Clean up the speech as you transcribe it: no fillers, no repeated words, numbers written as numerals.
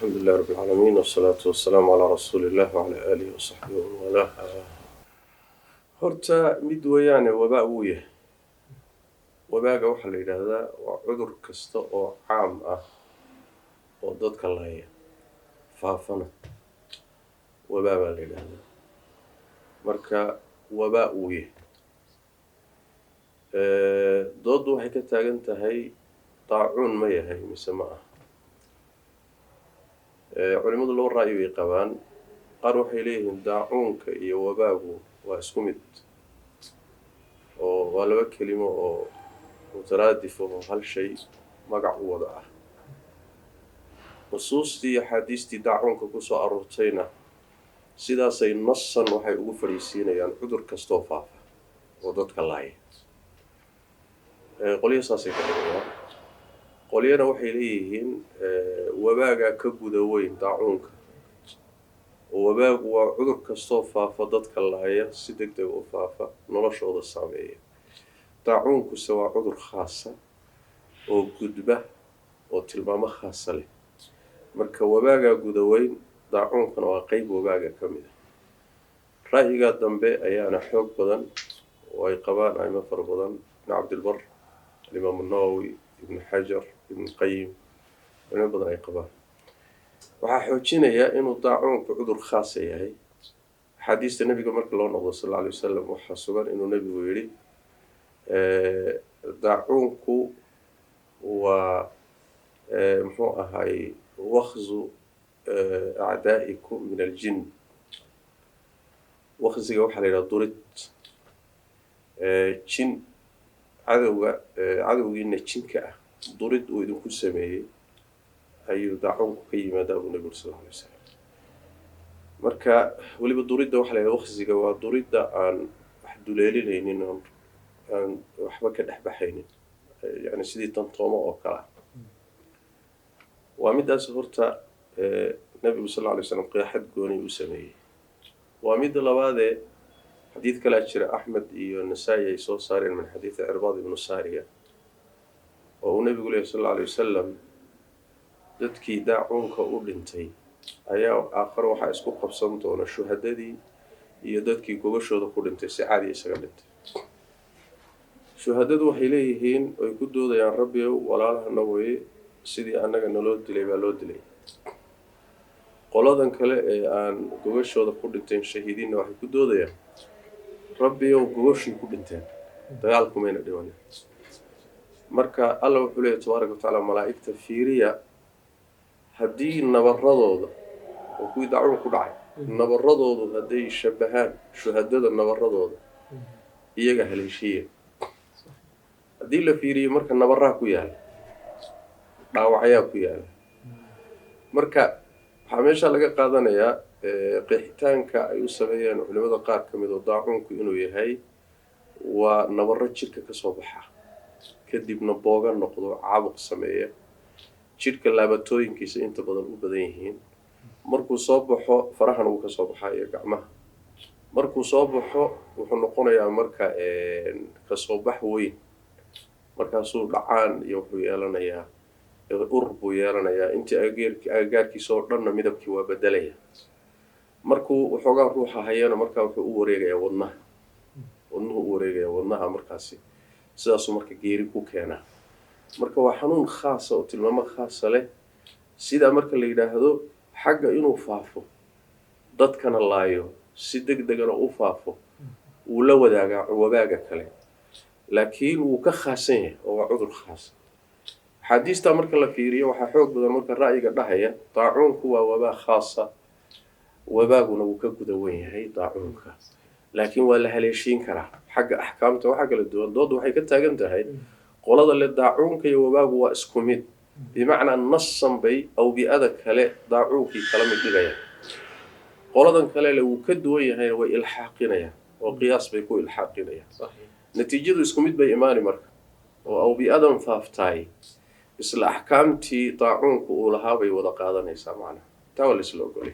الحمد لله رب العالمين والصلاة والسلام على رسول الله وعلى آله وصحبه ومن والاه. horta mid weeyaane wabaa uu yahay wabaaga waxaa la yidhaahdaa waa cudur kasta oo caam ah oo dadka laaya faafana wabaa baa la yidhaahdaa marka wabaa uu yahay dooddu waxay ka taagan tahay daacuun ma yahay mise ma ah culimadu loo ra'yi way qabaan qaar waxay leeyihiin daacuunka iyo wabaagu waa isku mid oo waa laba kelimo oo mutaraadif oo hal shay magac u wada ah nusuustii iyo axaadiistii daacuunka ku soo aroortayna sidaasay nasan waxay ugu fadhiisiinayaan cudur kastoo faafa oo dadka laaya qolyo saasay ka dhigayaan qolyana waxay leeyihiin wabaagaa ka guda weyn daacuunka oo wabaagu waa cudur kastoo faafa dadka laaya si deg deg u faafa noloshooda saameeya daacuunkuse waa cudur khaasa oo gudba oo tilmaamo khaasa leh marka wabaagaa guda weyn daacuunkana waa qeyb wabaaga ka mid ah ra'yigaa dambe ayaana xoog badan oo ay qabaan aimo fara badan ibn cabdilbar alimaam nawowi ibn xajar ibn qayim culimo badan ay qabaan waxaa xoojinayaa inuu daacuunku cudur khaasa yahay axaadiista nebiga marka loo noqdo sal alla alay wasalam waxaa sugan inuu nebigu yidhi daacuunku waa muxuu ahay wakzu acdaa'ikum min aljin wakziga waxaa la yidhaha durid jin cadowgiina jinka ah durid uu idinku sameeyey ayuu daacuunku ka yimaadaa buu nebigu sal alla alay wasalam marka weliba duridda waxaa la yidhaha wakziga waa duridda aan wax duleelinaynin oon aan waxba ka dhex baxaynin yani sidii tantoomo oo kale ah waa midaas horta nebigu sal alla alay wasalam qeexad gooni u sameeyey waa midda labaadee xadiid kalaa jira axmed iyo nasaa-i ay soo saareen min xadiidi cirbaad ibnu saariya oo uu nebigu leehy sal alla alay wasalam dadkii daacuunka u dhintay ayaa aakhare waxaa isku qabsan doona shuhadadii iyo dadkii gogashooda ku dhintay si caadiya isaga dhintay shuhadadu waxay leeyihiin ay ku doodayaan rabbiyow walaalahana weye sidii annaga naloo dilay baa loo dilay qoladan kale ee aan gogashooda ku dhinteen shahiidiinna waxay ku doodayaan rabbiyow gogashii ku dhinteen dagaalkumayna dhimanin marka alla wuxuu leeyahy tabaaraka watacaala malaa'igta fiiriya haddii nabaradooda oo kuwii daacuun ku dhacay nabaradoodu hadday shabahaan shuhadada nabaradooda iyaga haleeshiya haddii la fiiriyo marka nabaraa ku yaala dhaawacyaa ku yaala marka waxaa meesha laga qaadanayaa qeexitaanka ay u sameeyeen culimada qaar ka mid oo daacuunku inuu yahay waa nabaro jidhka ka soo baxa kadibna booga noqdo caabuq sameeya jidhka laabatooyinkiisa inta badan u badan yihiin markuu soo baxo farahana wuu ka soo baxaa iyo gacmaha markuu soo baxo wuxuu noqonayaa marka kasoo bax weyn markaasuu dhacaan iyo wuxuu yeelanayaa ur buu yeelanayaa intii agagaarkiisa oo dhanna midabkii waa bedelaya markuu waxoogaa ruuxa hayana markaa wuxuu u wareegayaa wadnuhu u wareegayaa wadnaha markaasi sidaasuu marka geeri ku keenaa marka waa xanuun khaasa oo tilmaamo khaasa leh sidaa marka la yidhaahdo xagga inuu faafo dadkana laayo si deg degana u faafo wuu la wadaagaa wabaaga kale laakiin wuu ka khaasan yahay oo waa cudur khaasa axaadiistaa marka la fiiriyo waxaa xoog badan marka ra'yiga dhahaya daacuunku waa wabaa khaasa wabaaguna wuu ka guda wen yahay daacuunka laakiin waa la haleeshiin karaa xagga axkaamta waxaa kala duwan doodda waxay ka taagan tahay qolada le daacuunka iyo wabaagu waa isku mid bimacnaa nasan bay awbi-ada kale daacuunkii kala mid dhigayaan qoladan kale le wuu ka duwan yahayna way ilxaaqinayaan oo qiyaas bay ku ilxaaqinayaan natiijadu isku mid bay imaani marka oo awbi-adan faaftaay isla axkaamtii daacuunku uu lahaa bay wada qaadanaysaa macnaha taa waa la isla ogolay.